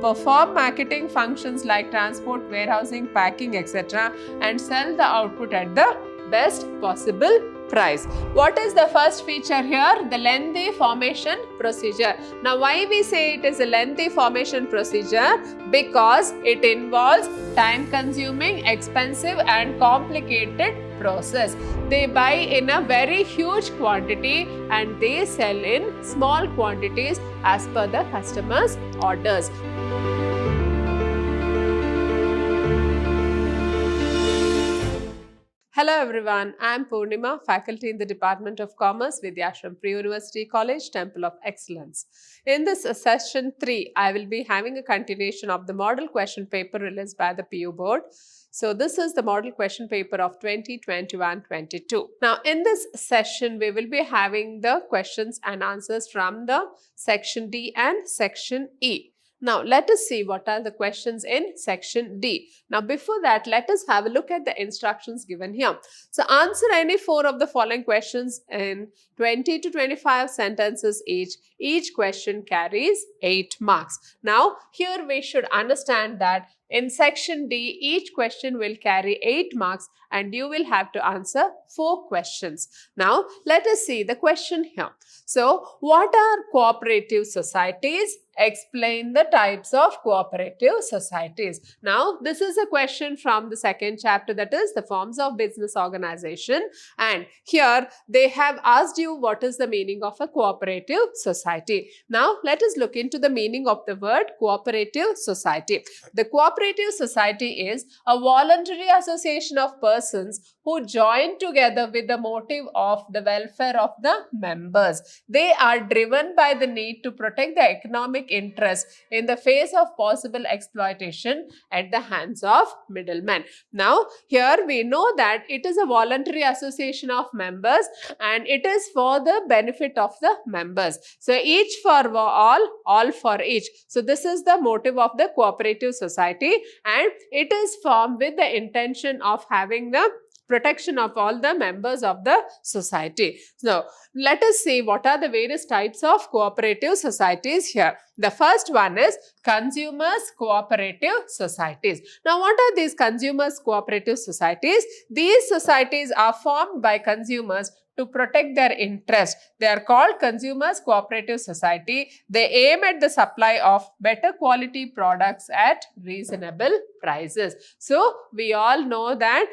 perform marketing functions like transport, warehousing, packing, etc. and sell the output at the best possible price. What is the first feature here? The lengthy formation procedure. Now, why we say it is a lengthy formation procedure? Because it involves time-consuming, expensive and complicated process. They buy in a very huge quantity and they sell in small quantities as per the customer's orders. Hello everyone, I am Purnima, faculty in the Department of Commerce, Vidhyaashram Pre-University College, Temple of Excellence. In this session 3, I will be having a continuation of the model question paper released by the PU board. So this is the model question paper of 2021-22. Now in this session, we will be having the questions and answers from the section D and section E. Now, let us see what are the questions in section D. Now, before that, let us have a look at the instructions given here. So, answer any 4 of the following questions in 20 to 25 sentences each. Each question carries 8 marks. Now, here we should understand that in section D, each question will carry 8 marks and you will have to answer 4 questions. Now, let us see the question here. So, what are cooperative societies? Explain the types of cooperative societies. Now, this is a question from the second chapter, that is the forms of business organization. And here they have asked you what is the meaning of a cooperative society. Now, let us look into the meaning of the word cooperative society. The cooperative society is a voluntary association of persons who join together with the motive of the welfare of the members. They are driven by the need to protect the economic interest in the face of possible exploitation at the hands of middlemen. Now, here we know that it is a voluntary association of members and it is for the benefit of the members. So, each for all for each. So, this is the motive of the cooperative society and it is formed with the intention of having the protection of all the members of the society. So, let us see what are the various types of cooperative societies here. The first one is consumers cooperative societies. Now, what are these consumers cooperative societies? These societies are formed by consumers to protect their interest. They are called consumers cooperative society. They aim at the supply of better quality products at reasonable prices. So, we all know that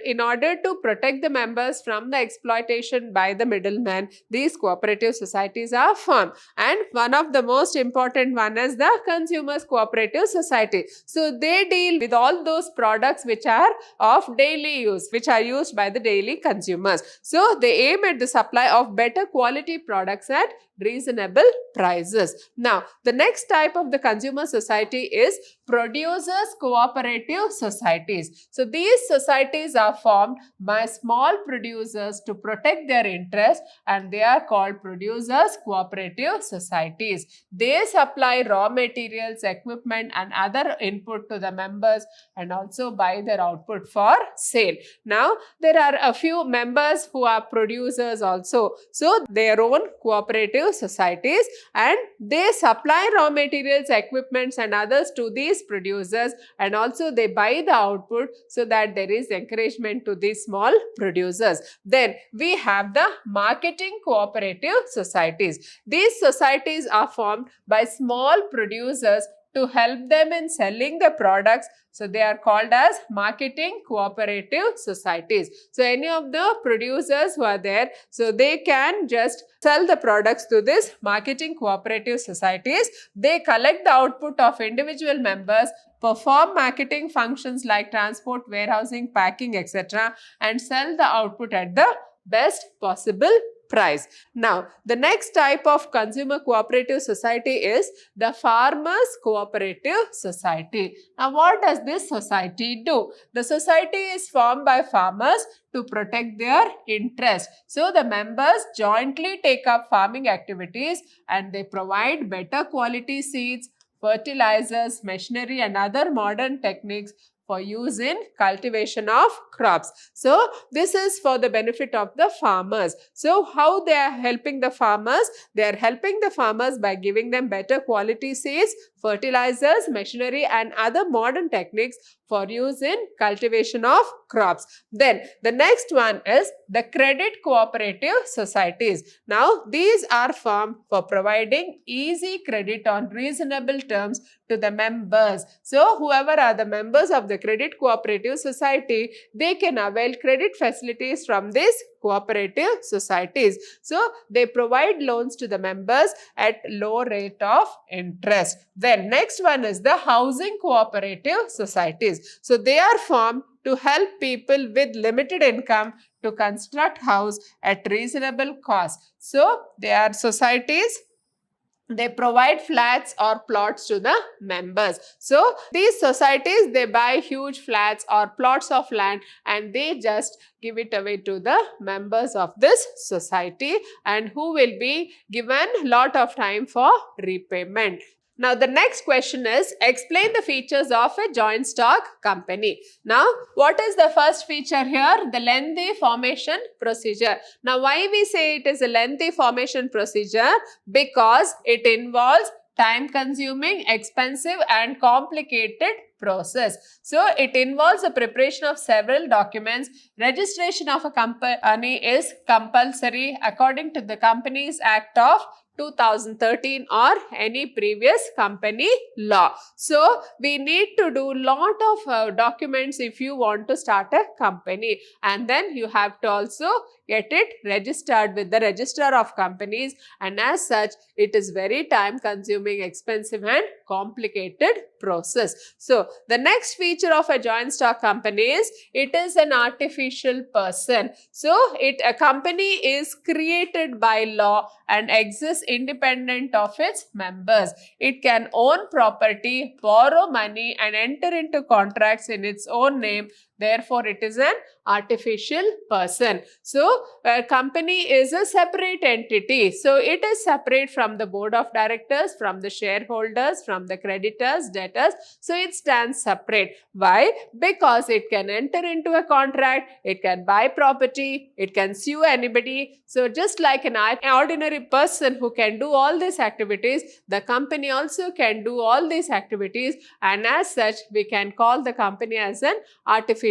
in order to protect the members from the exploitation by the middlemen, these cooperative societies are formed. And one of the most important one is the consumers cooperative society. So, they deal with all those products which are of daily use, which are used by the daily consumers. So, they aim at the supply of better quality products at reasonable prices. Now, the next type of the consumer society is producers cooperative societies. So, these societies are formed by small producers to protect their interest and they are called producers cooperative societies. They supply raw materials, equipment and other input to the members and also buy their output for sale. Now, there are a few members who are producers also. So, their own cooperative societies and they supply raw materials, equipments and others to these producers and also they buy the output so that there is encouragement to these small producers. Then we have the marketing cooperative societies. These societies are formed by small producers to help them in selling the products. So, they are called as marketing cooperative societies. So, any of the producers who are there, so they can just sell the products to this marketing cooperative societies. They collect the output of individual members, perform marketing functions like transport, warehousing, packing, etc. and sell the output at the best possible price. Now, the next type of consumer cooperative society is the farmers cooperative society. Now, what does this society do? The society is formed by farmers to protect their interest. So, the members jointly take up farming activities and they provide better quality seeds, fertilizers, machinery and other modern techniques for use in cultivation of crops. So, this is for the benefit of the farmers. So, how they are helping the farmers? They are helping the farmers by giving them better quality seeds, fertilizers, machinery and other modern techniques for use in cultivation of crops. Then the next one is the credit cooperative societies. Now these are formed for providing easy credit on reasonable terms to the members. So whoever are the members of the credit cooperative society, they can avail credit facilities from these cooperative societies. So they provide loans to the members at low rate of interest. Then next one is the housing cooperative societies. So they are formed to help people with limited income to construct house at reasonable cost. So they are societies. They provide flats or plots to the members. So these societies, they buy huge flats or plots of land and they just give it away to the members of this society, and who will be given lot of time for repayment. Now the next question is, explain the features of a joint stock company. Now what is the first feature here? The lengthy formation procedure. Now why we say it is a lengthy formation procedure? Because it involves time consuming, expensive and complicated process. So it involves the preparation of several documents. Registration of a company is compulsory according to the Companies Act of 2013 or any previous company law. So we need to do lot of documents if you want to start a company, and then you have to also get it registered with the Register of Companies, and as such it is very time consuming, expensive and complicated process. So the next feature of a joint stock company is it is an artificial person. So a company is created by law and exists independent of its members. It can own property, borrow money and enter into contracts in its own name. Therefore, it is an artificial person. So, a company is a separate entity. So, it is separate from the board of directors, from the shareholders, from the creditors, debtors. So, it stands separate. Why? Because it can enter into a contract, it can buy property, it can sue anybody. So, just like an ordinary person who can do all these activities, the company also can do all these activities, and as such, we can call the company as an artificial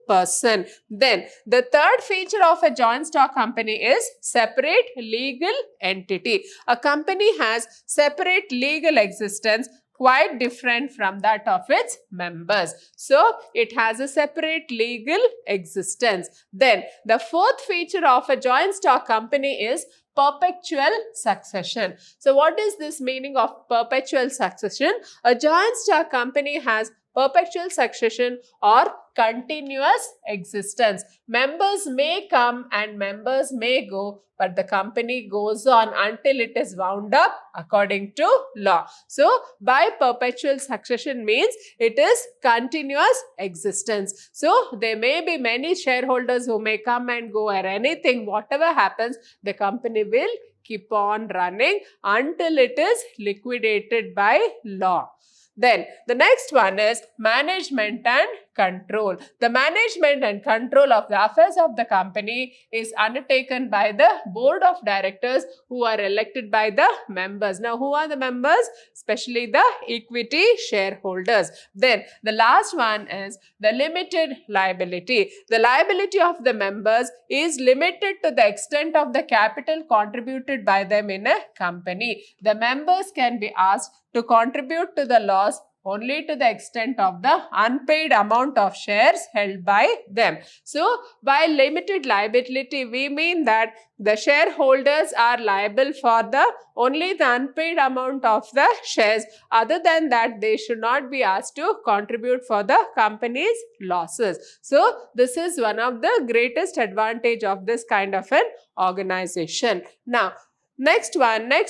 person. Then the third feature of a joint stock company is separate legal entity. A company has separate legal existence, quite different from that of its members. So it has a separate legal existence. Then the fourth feature of a joint stock company is perpetual succession. So what is this meaning of perpetual succession? A joint stock company has perpetual succession or continuous existence. Members may come and members may go, but the company goes on until it is wound up according to law. So, by perpetual succession means it is continuous existence. So, there may be many shareholders who may come and go, or anything, whatever happens, the company will keep on running until it is liquidated by law. Then the next one is management and control. The management and control of the affairs of the company is undertaken by the board of directors, who are elected by the members. Now, who are the members? Especially the equity shareholders. Then the last one is the limited liability. The liability of the members is limited to the extent of the capital contributed by them in a company. The members can be asked to contribute to the loss only to the extent of the unpaid amount of shares held by them. So, by limited liability, we mean that the shareholders are liable for the only the unpaid amount of the shares. Other than that, they should not be asked to contribute for the company's losses. So, this is one of the greatest advantage of this kind of an organization. Now, next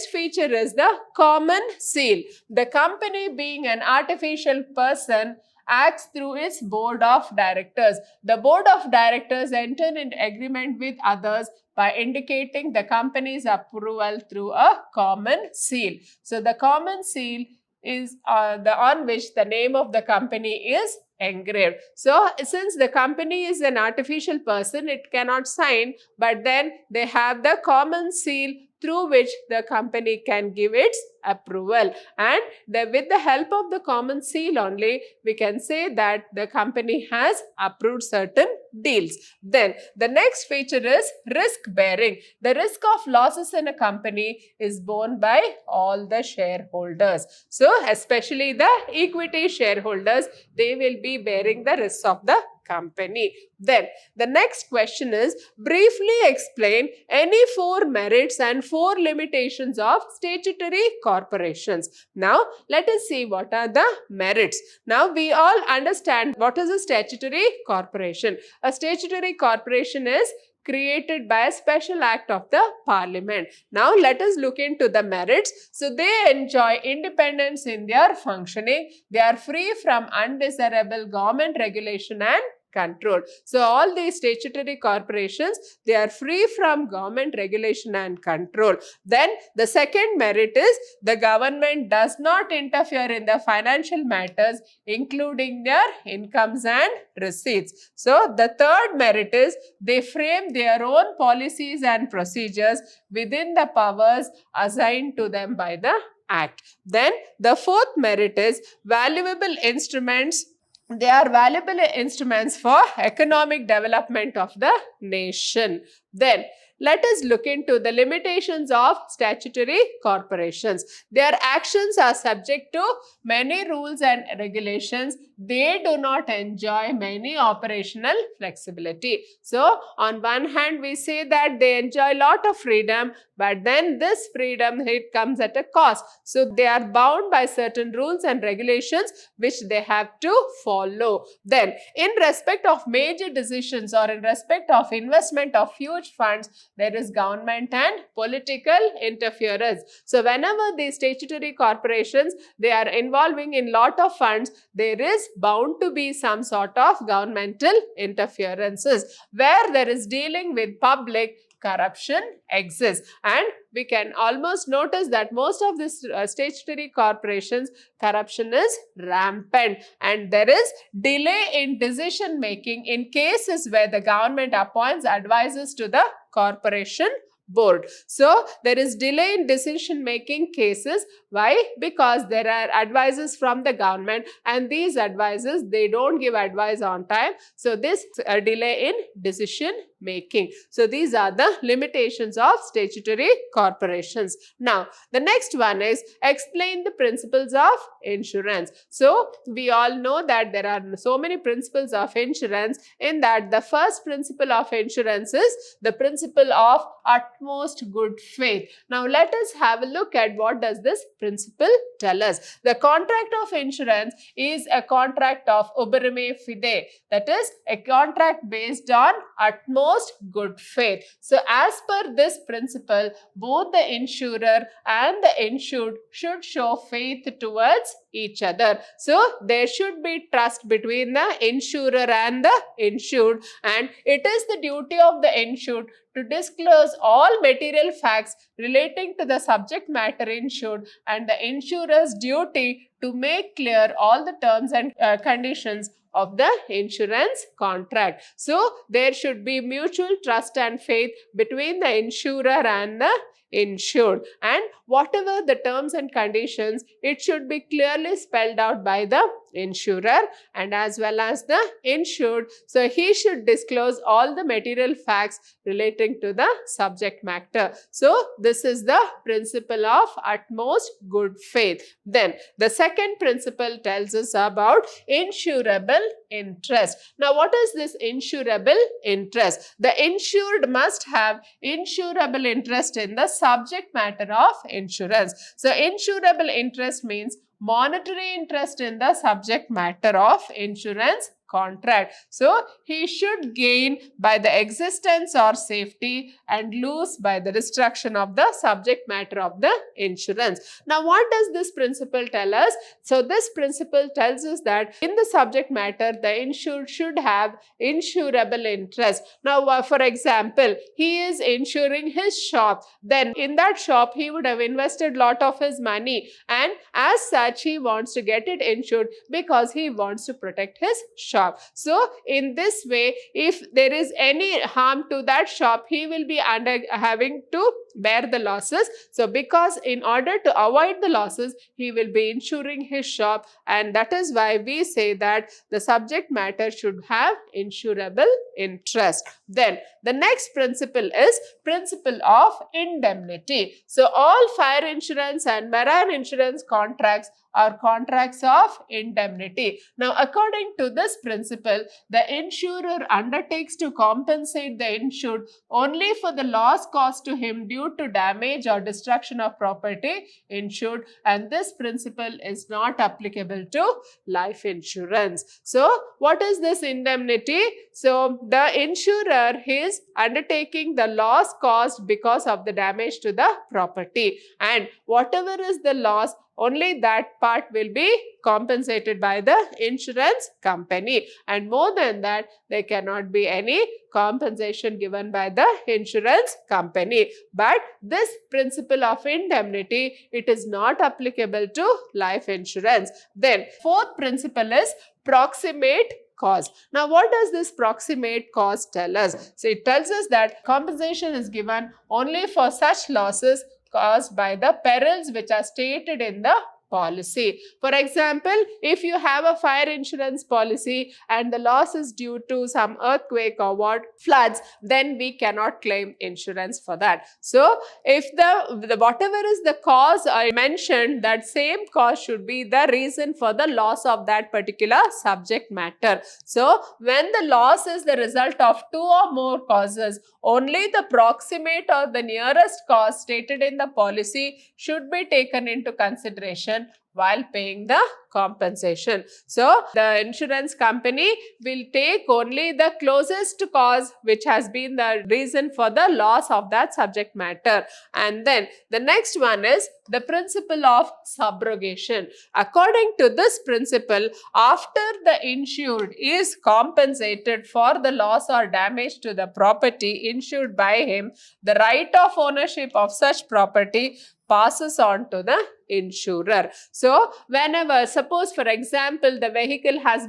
feature is the common seal. The company, being an artificial person, acts through its board of directors. The board of directors enter into agreement with others by indicating the company's approval through a common seal. So the common seal is on which the name of the company is engraved. So since the company is an artificial person, it cannot sign, but then they have the common seal through which the company can give its approval. And with the help of the common seal only, we can say that the company has approved certain deals. Then the next feature is risk bearing. The risk of losses in a company is borne by all the shareholders. So especially the equity shareholders, they will be bearing the risk of the company. Then the next question is, briefly explain any 4 merits and 4 limitations of statutory corporations. Now let us see what are the merits. Now we all understand what is a statutory corporation. A statutory corporation is created by a special act of the Parliament. Now let us look into the merits. So they enjoy independence in their functioning. They are free from undesirable government regulation and control. So all these statutory corporations, they are free from government regulation and control. Then the second merit is the government does not interfere in the financial matters, including their incomes and receipts. So the third merit is they frame their own policies and procedures within the powers assigned to them by the Act. Then the fourth merit is valuable instruments. They are valuable instruments for economic development of the nation. Then let us look into the limitations of statutory corporations. Their actions are subject to many rules and regulations. They do not enjoy many operational flexibility. So on one hand, we say that they enjoy a lot of freedom, but then this freedom, it comes at a cost. So they are bound by certain rules and regulations which they have to follow. Then in respect of major decisions or in respect of investment of huge funds, there is government and political interference. So whenever these statutory corporations, they are involving in lot of funds, there is bound to be some sort of governmental interferences where there is dealing with public. Corruption exists, and we can almost notice that most of these statutory corporations, corruption is rampant, and there is delay in decision making in cases where the government appoints advisors to the corporation board. So there is delay in decision making cases. Why? Because there are advisors from the government, and these advisors, they don't give advice on time. So this delay in decision making. So these are the limitations of statutory corporations. Now the next one is explain the principles of insurance. So we all know that there are so many principles of insurance. In that, the first principle of insurance is the principle of utmost good faith. Now let us have a look at what does this principle tell us. The contract of insurance is a contract of oberame fide, that is a contract based on utmost good faith. So as per this principle, both the insurer and the insured should show faith towards each other. So there should be trust between the insurer and the insured, and it is the duty of the insured to disclose all material facts relating to the subject matter insured, and the insurer's duty to make clear all the terms and conditions of the insurance contract. So there should be mutual trust and faith between the insurer and the insured, and whatever the terms and conditions, it should be clearly spelled out by the insurer and as well as the insured. So he should disclose all the material facts relating to the subject matter. So this is the principle of utmost good faith. Then the second principle tells us about insurable interest. Now what is this insurable interest? The insured must have insurable interest in the subject matter of insurance. So insurable interest means monetary interest in the subject matter of insurance contract. So he should gain by the existence or safety and lose by the destruction of the subject matter of the insurance. Now what does this principle tell us? So this principle tells us that in the subject matter, the insured should have insurable interest. Now for example, he is insuring his shop. Then in that shop, he would have invested lot of his money, and as such he wants to get it insured because he wants to protect his shop. shop. So in this way, if there is any harm to that shop, he will be having to bear the losses. So because in order to avoid the losses, he will be insuring his shop, and that is why we say that the subject matter should have insurable interest. Then the next principle is principle of indemnity. So all fire insurance and marine insurance contracts are contracts of indemnity. Now, according to this principle, the insurer undertakes to compensate the insured only for the loss caused to him due to damage or destruction of property insured, and this principle is not applicable to life insurance. So, what is this indemnity? So, the insurer is undertaking the loss caused because of the damage to the property, and whatever is the loss, only that part will be compensated by the insurance company, and more than that there cannot be any compensation given by the insurance company. But this principle of indemnity, it is not applicable to life insurance. Then fourth principle is proximate cause. Now, what does this proximate cause tell us? So, it tells us that compensation is given only for such losses caused by the perils which are stated in the policy. For example, if you have a fire insurance policy and the loss is due to some earthquake or floods, then we cannot claim insurance for that. So, if the whatever is the cause I mentioned, that same cause should be the reason for the loss of that particular subject matter. So, when the loss is the result of two or more causes, only the proximate or the nearest cause stated in the policy should be taken into consideration while paying the compensation. So, the insurance company will take only the closest cause which has been the reason for the loss of that subject matter. And then the next one is the principle of subrogation. According to this principle, after the insured is compensated for the loss or damage to the property insured by him, the right of ownership of such property passes on to the insurer. So, whenever, suppose for example, the vehicle has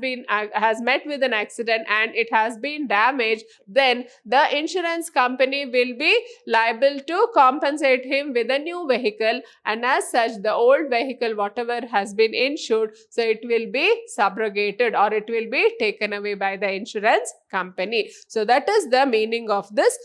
met with an accident and it has been damaged, then the insurance company will be liable to compensate him with a new vehicle, and as such the old vehicle whatever has been insured, so it will be subrogated or it will be taken away by the insurance company. So, that is the meaning of this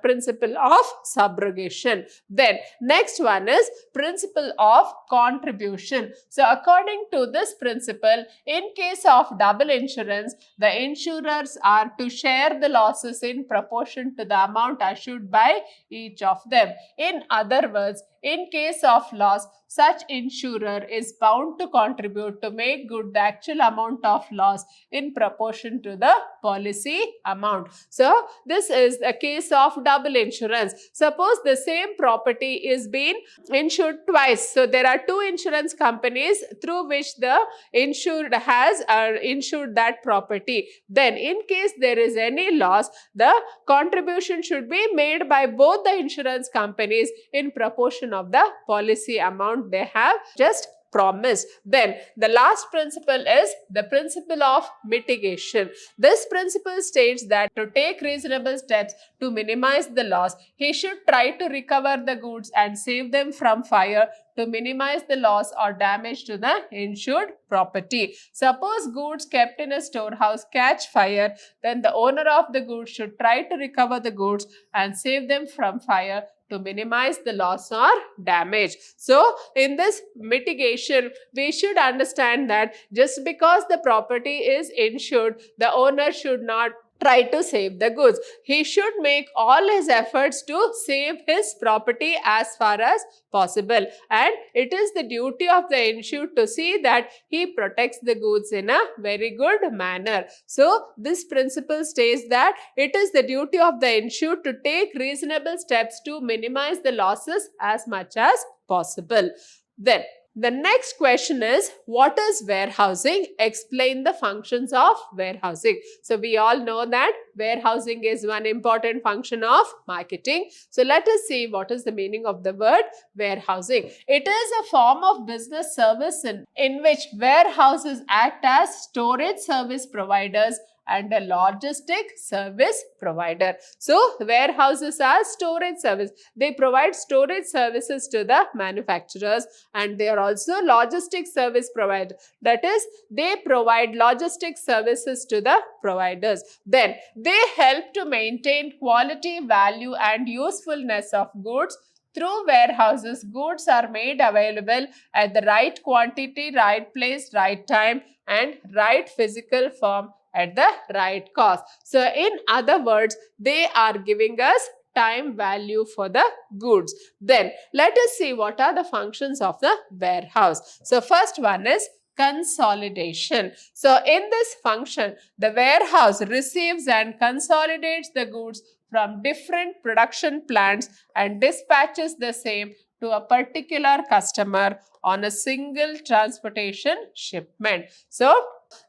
principle of subrogation. Then next one is principle of contribution. So, according to this principle, in case of double insurance, the insurers are to share the losses in proportion to the amount assured by each of them. In other words, in case of loss, such insurer is bound to contribute to make good the actual amount of loss in proportion to the policy amount. So, this is a case of double insurance. Suppose the same property is being insured twice. So, there are two insurance companies through which the insured has insured that property. Then, in case there is any loss, the contribution should be made by both the insurance companies in proportion of the policy amount they have just promised. Then the last principle is the principle of mitigation. This principle states that to take reasonable steps to minimize the loss, he should try to recover the goods and save them from fire to minimize the loss or damage to the insured property. Suppose goods kept in a storehouse catch fire, then the owner of the goods should try to recover the goods and save them from fire to minimize the loss or damage. So, in this mitigation, we should understand that just because the property is insured, the owner should not try to save the goods. He should make all his efforts to save his property as far as possible, and it is the duty of the insured to see that he protects the goods in a very good manner. So, this principle states that it is the duty of the insured to take reasonable steps to minimize the losses as much as possible. Then, The next question is, what is warehousing? Explain the functions of warehousing. So we all know that warehousing is one important function of marketing. So let us see what is the meaning of the word warehousing. It is a form of business service in which warehouses act as storage service providers and a logistic service provider. So warehouses are storage service. They provide storage services to the manufacturers, and they are also logistic service provider. That is, they provide logistic services to the providers. Then they help to maintain quality, value and usefulness of goods. Through warehouses, goods are made available at the right quantity, right place, right time and right physical form at the right cost. So in other words, they are giving us time value for the goods. Then let us see what are the functions of the warehouse. So first one is consolidation. So in this function, the warehouse receives and consolidates the goods from different production plants and dispatches the same to a particular customer on a single transportation shipment. So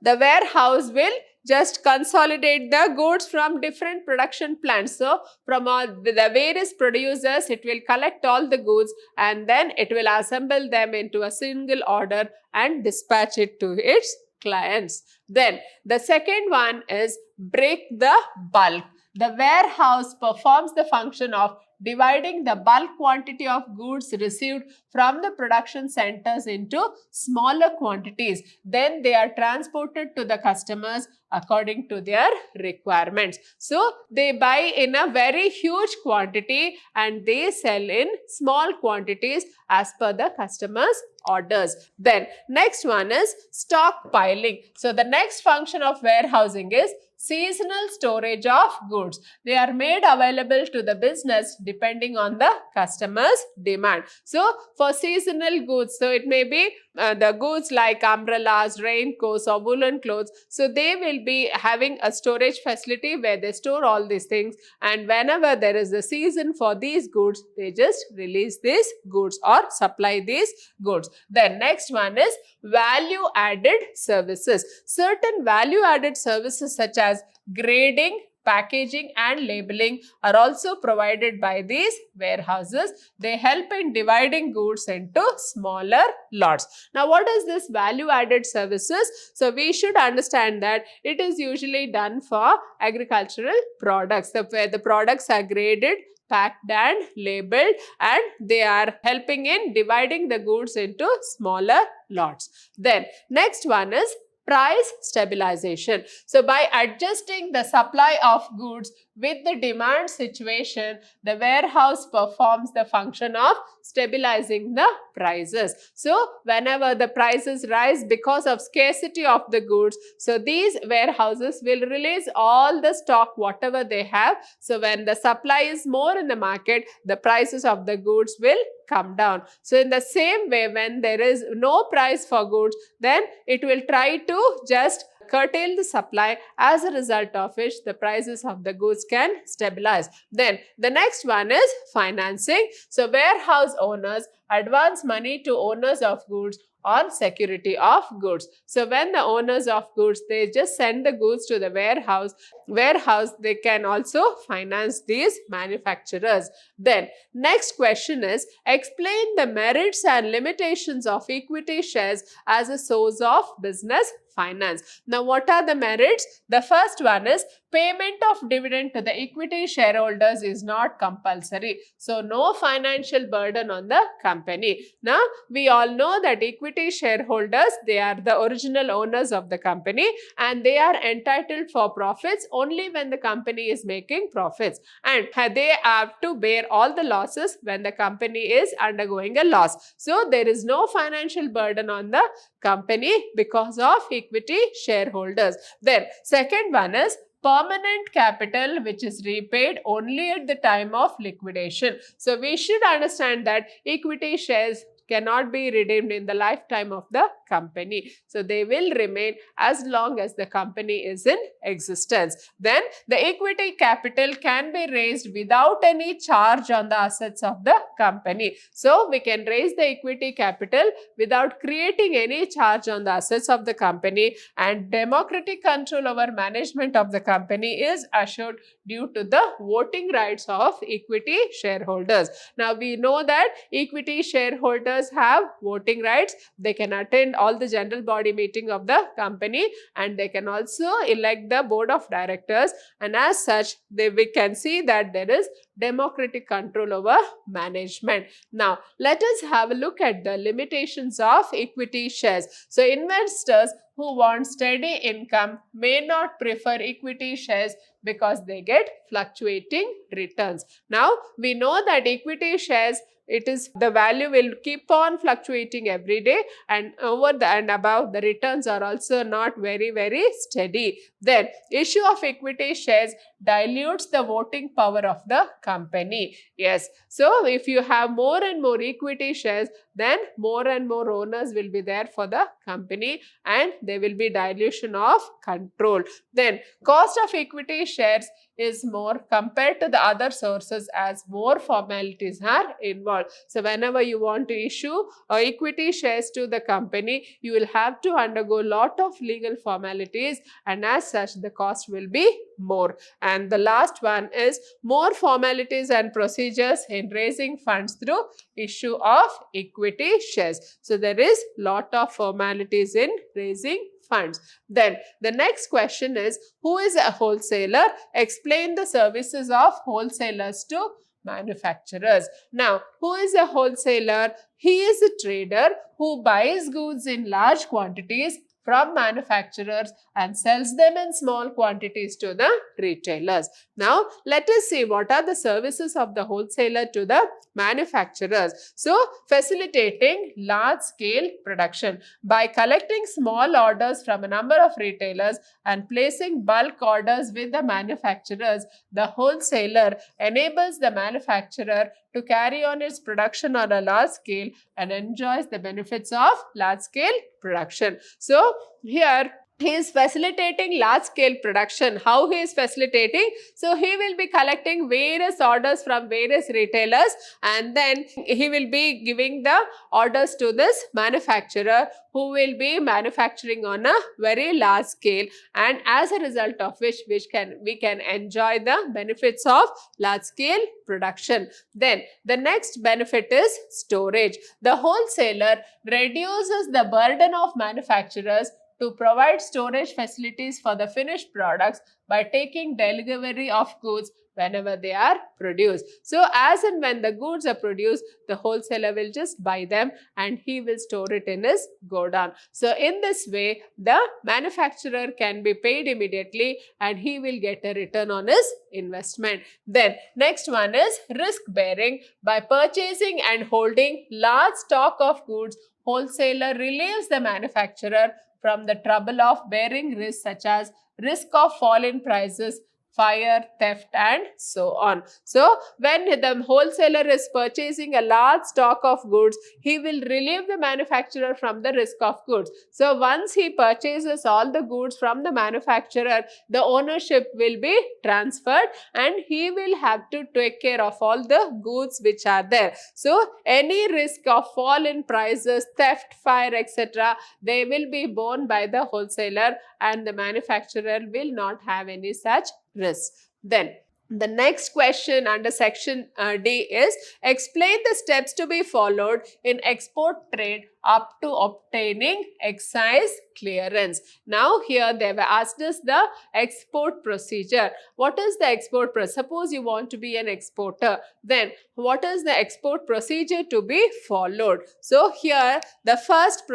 the warehouse will just consolidate the goods from different production plants. So from the various producers, it will collect all the goods and then it will assemble them into a single order and dispatch it to its clients. Then the second one is break the bulk. The warehouse performs the function of dividing the bulk quantity of goods received from the production centers into smaller quantities. Then they are transported to the customers according to their requirements. So they buy in a very huge quantity and they sell in small quantities as per the customer's orders. Then next one is stockpiling. So the next function of warehousing is seasonal storage of goods. They are made available to the business depending on the customer's demand. So for seasonal goods, so it may be the goods like umbrellas, raincoats or woolen clothes. So they will be having a storage facility where they store all these things, and whenever there is a season for these goods, they just release these goods or supply these goods. Then next one is value added services. Certain value added services such as grading, packaging and labeling are also provided by these warehouses. They help in dividing goods into smaller lots. Now, what is this value added services? So, we should understand that it is usually done for agricultural products, where the products are graded, packed and labeled, and they are helping in dividing the goods into smaller lots. Then next one is price stabilization. So by adjusting the supply of goods with the demand situation, the warehouse performs the function of stabilizing the prices. So whenever the prices rise because of scarcity of the goods, so these warehouses will release all the stock whatever they have. So when the supply is more in the market, the prices of the goods will come down. So in the same way, when there is no price for goods, then it will try to just curtail the supply, as a result of which the prices of the goods can stabilize. Then the next one is financing. So warehouse owners advance money to owners of goods on security of goods. So when the owners of goods, they just send the goods to the warehouse, they can also finance these manufacturers. Then next question is, explain the merits and limitations of equity shares as a source of business finance. Now, what are the merits? The first one is payment of dividend to the equity shareholders is not compulsory. So, no financial burden on the company. Now, we all know that equity shareholders, they are the original owners of the company and they are entitled for profits only when the company is making profits, and they have to bear all the losses when the company is undergoing a loss. So, there is no financial burden on the company because of equity shareholders. Then second one is permanent capital, which is repaid only at the time of liquidation. So we should understand that equity shares cannot be redeemed in the lifetime of the company. So they will remain as long as the company is in existence. Then the equity capital can be raised without any charge on the assets of the company. So we can raise the equity capital without creating any charge on the assets of the company, and democratic control over management of the company is assured due to the voting rights of equity shareholders. Now we know that equity shareholders have voting rights. They can attend all the general body meeting of the company, and they can also elect the board of directors, and as such we can see that there is democratic control over management. Now let us have a look at the limitations of equity shares. So investors who want steady income may not prefer equity shares because they get fluctuating returns. Now we know that equity shares, the value will keep on fluctuating every day, and over and above the returns are also not very steady. Then issue of equity shares dilutes the voting power of the company. Yes, so if you have more and more equity shares, then more and more owners will be there for the company, and there will be dilution of control. Then cost of equity shares is more compared to the other sources, as more formalities are involved. So whenever you want to issue equity shares to the company, you will have to undergo a lot of legal formalities, and as such the cost will be more. And the last one is more formalities and procedures in raising funds through issue of equity shares. So there is lot of formalities in raising funds. Then the next question is, who is a wholesaler? Explain the services of wholesalers to manufacturers. Now, who is a wholesaler? He is a trader who buys goods in large quantities from manufacturers and sells them in small quantities to the retailers. Now, let us see what are the services of the wholesaler to the manufacturers. So, facilitating large-scale production. By collecting small orders from a number of retailers and placing bulk orders with the manufacturers, the wholesaler enables the manufacturer to carry on its production on a large scale and enjoys the benefits of large scale production. So here he is facilitating large scale production. How he is facilitating? So he will be collecting various orders from various retailers, and then he will be giving the orders to this manufacturer, who will be manufacturing on a very large scale, and as a result of which we can enjoy the benefits of large scale production. Then the next benefit is storage. The wholesaler reduces the burden of manufacturers to provide storage facilities for the finished products by taking delivery of goods whenever they are produced. So as and when the goods are produced, the wholesaler will just buy them and he will store it in his godown. So in this way, the manufacturer can be paid immediately and he will get a return on his investment. Then next one is risk bearing. By purchasing and holding large stock of goods, wholesaler relieves the manufacturer from the trouble of bearing risks such as risk of fall in prices, fire, theft, and so on. So when the wholesaler is purchasing a large stock of goods, he will relieve the manufacturer from the risk of goods. So once he purchases all the goods from the manufacturer, the ownership will be transferred and he will have to take care of all the goods which are there. So any risk of fall in prices, theft, fire, etc., they will be borne by the wholesaler and the manufacturer will not have any such risk. Then the next question under section D is, explain the steps to be followed in export trade up to obtaining excise clearance. Now here they have asked us the export procedure. What is the export procedure? Suppose you want to be an exporter, then what is the export procedure to be followed? So here the first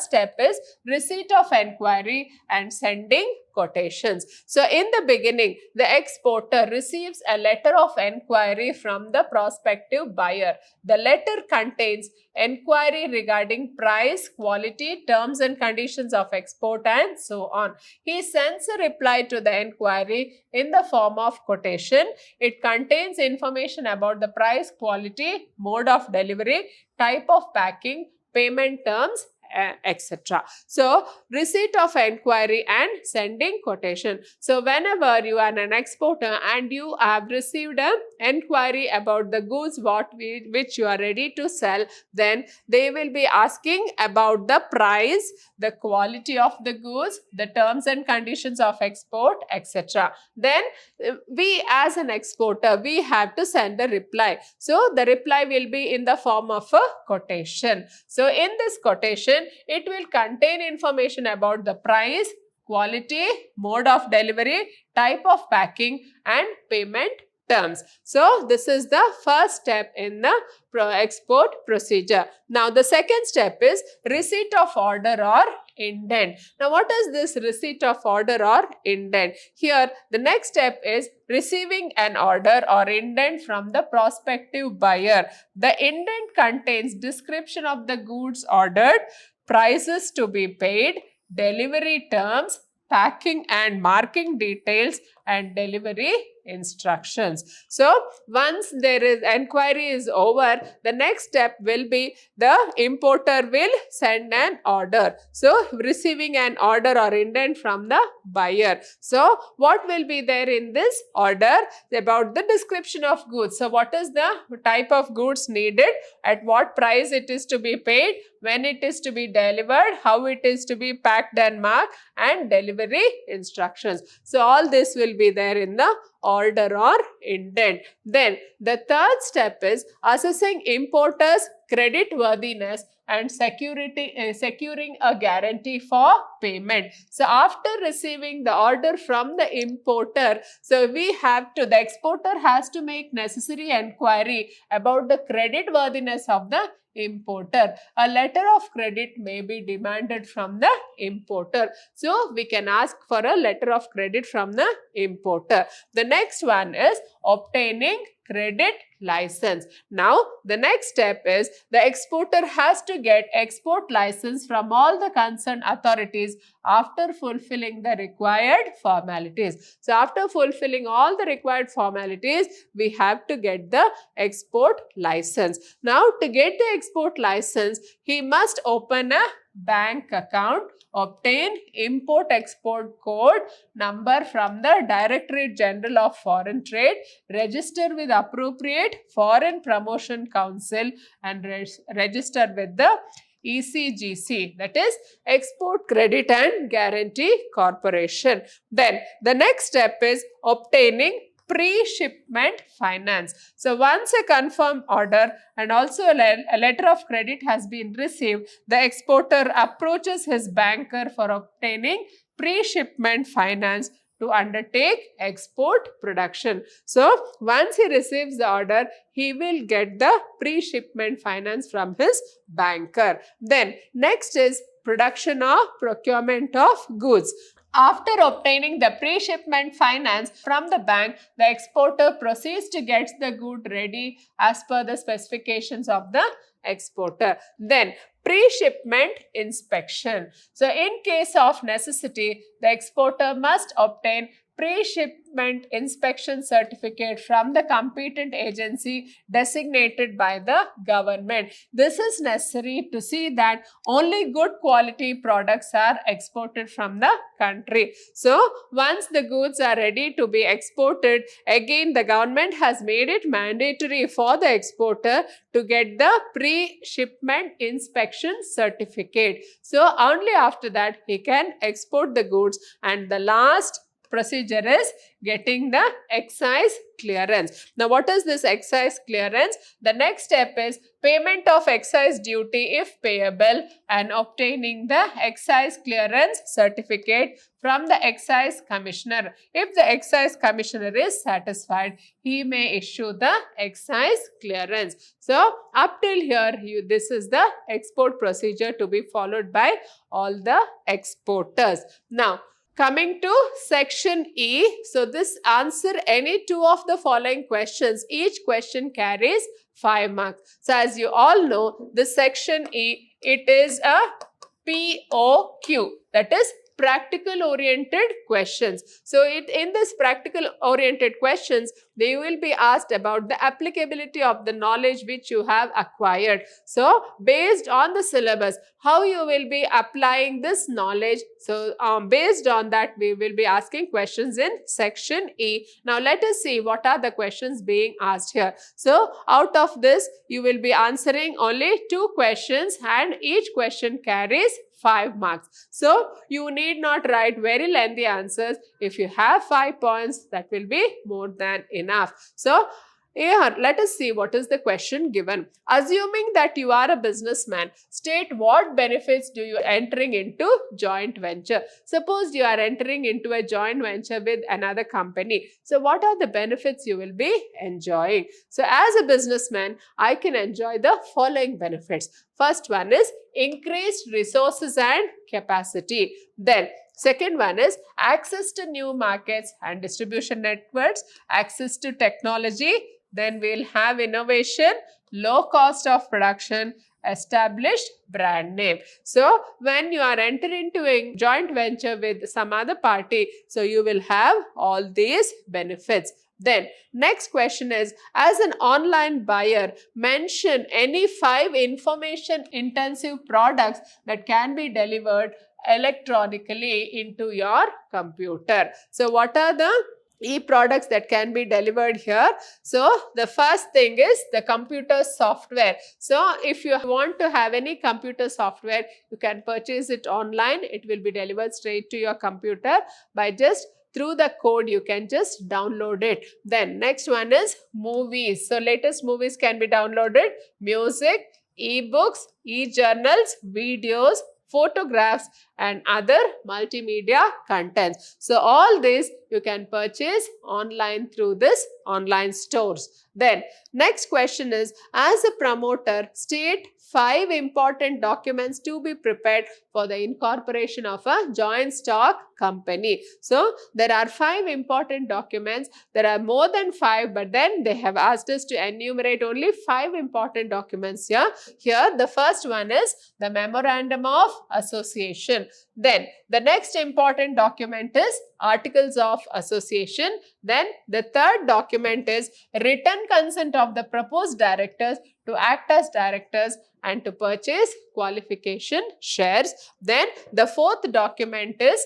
step is receipt of enquiry and sending quotations. So in the beginning, the exporter receives a letter of enquiry from the prospective buyer. The letter contains enquiry regarding price, quality, terms and conditions of export and so on. He sends a reply to the enquiry in the form of quotation. It contains information about the price, quality, mode of delivery, type of packing, payment terms, etc. So receipt of enquiry and sending quotation. So whenever you are an exporter and you have received an enquiry about the goods which you are ready to sell, then they will be asking about the price, the quality of the goods, the terms and conditions of export, etc. Then we as an exporter, we have to send a reply. So the reply will be in the form of a quotation. So in this quotation, it will contain information about the price, quality, mode of delivery, type of packing and payment terms. So this is the first step in the export procedure. Now the second step is receipt of order or indent. Now what is this receipt of order or indent? Here the next step is receiving an order or indent from the prospective buyer. The indent contains description of the goods ordered, prices to be paid, delivery terms, packing and marking details and delivery instructions. So once there is enquiry is over, the next step will be the importer will send an order. So receiving an order or indent from the buyer. So what will be there in this order? About the description of goods. So what is the type of goods needed, at what price it is to be paid, when it is to be delivered, how it is to be packed and marked, and delivery instructions. So all this will be there in the order or indent. Then the third step is assessing importers' credit worthiness and securing a guarantee for payment. So after receiving the order from the importer, so the exporter has to make necessary enquiry about the credit worthiness of the importer. A letter of credit may be demanded from the importer. So we can ask for a letter of credit from the importer. The next one is obtaining credit license. Now the next step is the exporter has to get export license from all the concerned authorities after fulfilling the required formalities. So after fulfilling all the required formalities, we have to get the export license. Now to get the export license, he must open a bank account, obtain import-export code number from the Directorate General of Foreign Trade, register with appropriate Foreign Promotion Council and register with the ECGC, that is Export Credit and Guarantee Corporation. Then the next step is obtaining pre-shipment finance. So once a confirmed order and also a letter of credit has been received, the exporter approaches his banker for obtaining pre-shipment finance to undertake export production. So once he receives the order, he will get the pre-shipment finance from his banker. Then next is production or procurement of goods. After obtaining the pre-shipment finance from the bank, the exporter proceeds to get the good ready as per the specifications of the exporter. Then pre-shipment inspection. So in case of necessity, the exporter must obtain pre-shipment inspection certificate from the competent agency designated by the government. This is necessary to see that only good quality products are exported from the country. So once the goods are ready to be exported, again the government has made it mandatory for the exporter to get the pre-shipment inspection certificate. So only after that he can export the goods, and the last procedure is getting the excise clearance. Now what is this excise clearance? The next step is payment of excise duty if payable and obtaining the excise clearance certificate from the excise commissioner. If the excise commissioner is satisfied, he may issue the excise clearance. So up till here, this is the export procedure to be followed by all the exporters. Now coming to section E, so this answer any two of the following questions. Each question carries 5 marks. So as you all know, this section E, it is a POQ, that is practical oriented questions. So in this practical oriented questions, they will be asked about the applicability of the knowledge which you have acquired. So based on the syllabus, how you will be applying this knowledge. So based on that, we will be asking questions in section E. Now let us see what are the questions being asked here. So out of this, you will be answering only 2 questions and each question carries 5 marks. So you need not write very lengthy answers. If you have 5 points, that will be more than enough. So here, let us see what is the question given. Assuming that you are a businessman, state what benefits do you entering into joint venture. Suppose you are entering into a joint venture with another company. So what are the benefits you will be enjoying? So as a businessman, I can enjoy the following benefits. First one is increased resources and capacity. Then second one is access to new markets and distribution networks, access to technology. Then we'll have innovation, low cost of production, established brand name. So when you are entering into a joint venture with some other party, so you will have all these benefits. Then next question is, as an online buyer, mention any 5 information intensive products that can be delivered into your computer. So what are the e-products that can be delivered here? So the first thing is the computer software. So if you want to have any computer software, you can purchase it online. It will be delivered straight to your computer by just through the code. You can just download it. Then next one is movies. So latest movies can be downloaded, music, e-books, e-journals, videos, photographs and other multimedia contents. So all this you can purchase online through this online stores. Then next question is, as a promoter, state 5 important documents to be prepared for the incorporation of a joint stock company. So there are 5 important documents. There are more than 5, but then they have asked us to enumerate only 5 important documents here. Here the first one is the Memorandum of Association. Then the next important document is Articles of Association. Then the third document is written consent of the proposed directors to act as directors and to purchase qualification shares. Then the fourth document is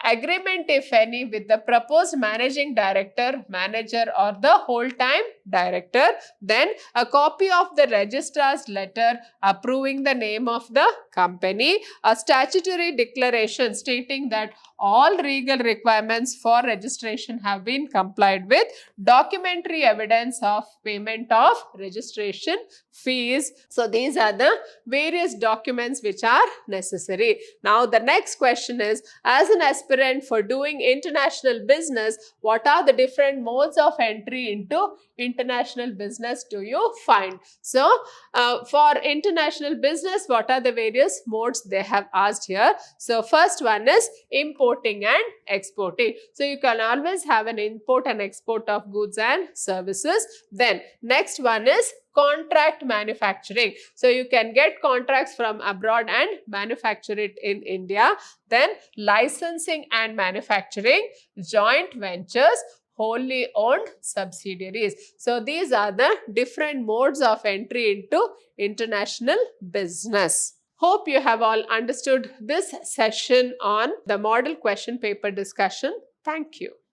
agreement, if any, with the proposed managing director, manager or the whole-time director. Then a copy of the registrar's letter approving the name of the company, a statutory declaration stating that all legal requirements for registration have been complied with, documentary evidence of payment of registration fees. So these are the various documents which are necessary. Now the next question is, as an aspirant for doing international business, what are the different modes of entry into international business do you find? So for international business, what are the various modes they have asked here? So first one is importing and exporting. So you can always have an import and export of goods and services. Then next one is contract manufacturing. So you can get contracts from abroad and manufacture it in India. Then licensing and manufacturing, joint ventures, wholly owned subsidiaries. So these are the different modes of entry into international business. Hope you have all understood this session on the model question paper discussion. Thank you.